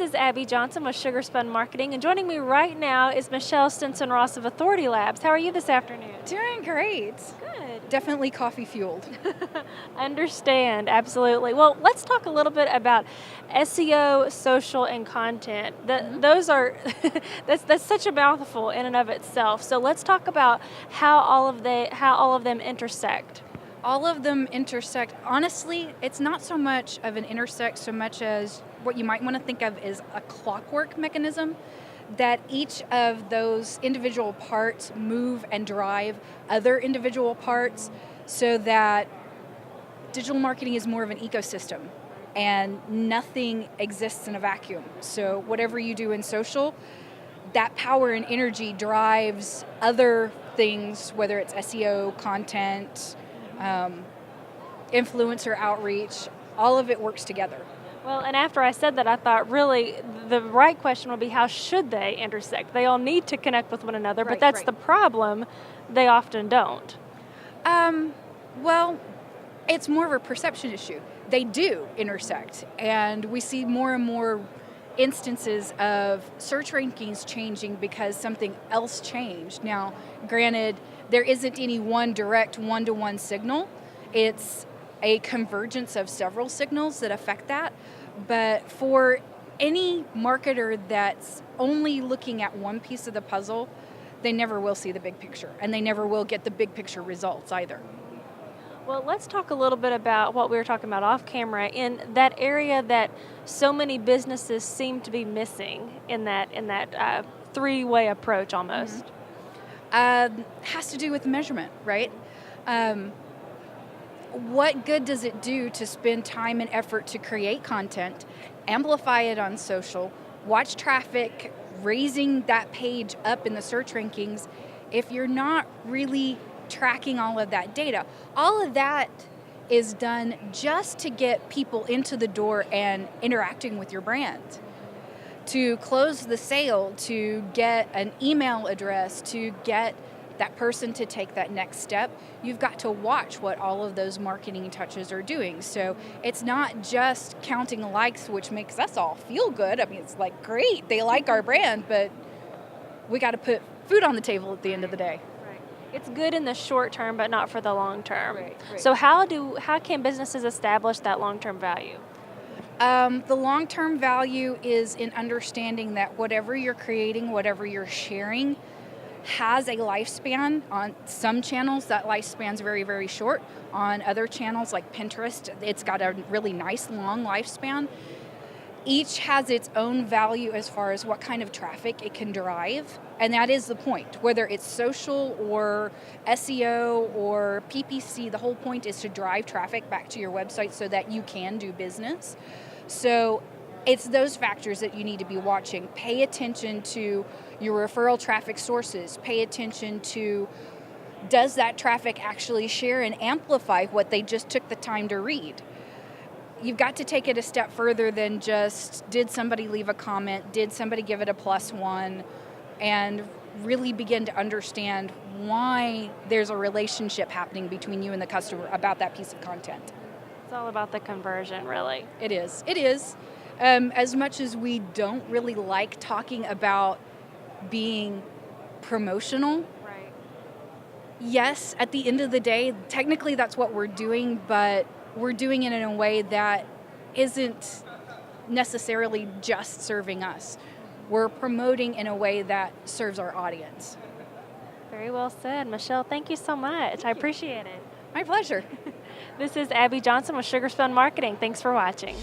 This is Abby Johnson with Sugar Spun Marketing, and joining me right now is Michelle Stinson-Ross of Authority Labs. How are you this afternoon? Doing great. Good. Definitely coffee fueled. Understand, absolutely. Well, let's talk a little bit about SEO, social, and content. Those are that's such a mouthful in and of itself. So let's talk about how all of them intersect. All of them intersect. Honestly, it's not so much of an intersect so much as what you might want to think of is a clockwork mechanism, that each of those individual parts move and drive other individual parts, so that digital marketing is more of an ecosystem and nothing exists in a vacuum. So whatever you do in social, that power and energy drives other things, whether it's SEO, content, influencer outreach, all of it works together. Well, and after I said that, I thought really the right question would be, how should they intersect? They all need to connect with one another, but that's the problem. They often don't. Well, it's more of a perception issue. They do intersect, and we see more and more instances of search rankings changing because something else changed. Now, granted, there isn't any one direct one-to-one signal. It's a convergence of several signals that affect that. But for any marketer that's only looking at one piece of the puzzle, they never will see the big picture, and they never will get the big picture results either. Well, let's talk a little bit about what we were talking about off camera in that area that so many businesses seem to be missing in that three-way approach almost. Has to do with measurement, right? What good does it do to spend time and effort to create content, amplify it on social, watch traffic, raising that page up in the search rankings, if you're not really tracking all of that data? All of that is done just to get people into the door and interacting with your brand, to close the sale, to get an email address, to get that person to take that next step. You've got to watch what all of those marketing touches are doing. So it's not just counting likes, which makes us all feel good. I mean, it's like, great, they like our brand, but we got to put food on the table at the end of the day. Right. It's good in the short term, but not for the long term. Right. So how can businesses establish that long-term value? The long-term value is in understanding that whatever you're creating, whatever you're sharing, has a lifespan. On some channels, that lifespan's very, very short. On other channels like Pinterest, it's got a really nice long lifespan. Each has its own value as far as what kind of traffic it can drive, and that is the point. Whether it's social or SEO or PPC, the whole point is to drive traffic back to your website so that you can do business. So it's those factors that you need to be watching. Pay attention to your referral traffic sources. Pay attention to, does that traffic actually share and amplify what they just took the time to read? You've got to take it a step further than just, did somebody leave a comment? Did somebody give it a +1? And really begin to understand why there's a relationship happening between you and the customer about that piece of content. It's all about the conversion, really. It is. It is. As much as we don't really like talking about being promotional, Right. yes, at the end of the day, technically that's what we're doing, but we're doing it in a way that isn't necessarily just serving us. We're promoting in a way that serves our audience. Very well said. Michelle, thank you so much. I appreciate it. My pleasure. This is Abby Johnson with Sugar Spun Marketing. Thanks for watching.